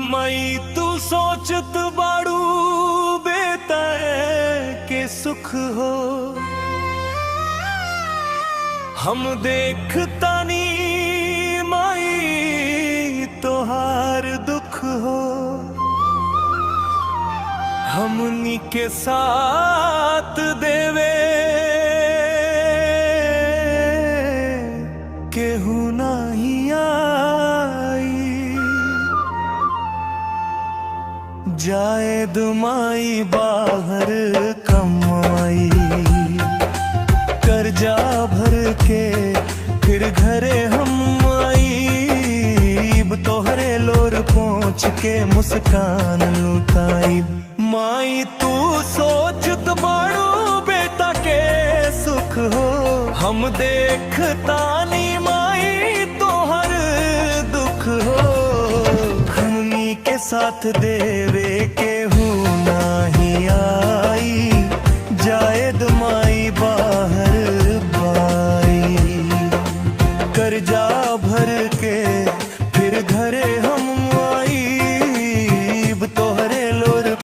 मई तू सोचत बाड़ू बेटा के सुख हो, हम देखतानी माई तोहार दुख हो। हमनी के साथ देवे केहू नाही आई, जाए दुमाई बाहर कमाई, कर्जा भर के फिर घरे हम आईब, तोहरे लोर पहुँच के मुस्कान लुटाई। माई तू सोचत बाड़ू बेटा के सुख हो, हम देखतानी माई तोहर दुख हो। हमनी के साथ देवे केहू नाही आई, जाए दुमाई बाहर बाई, कर्जा भर के फिर घरे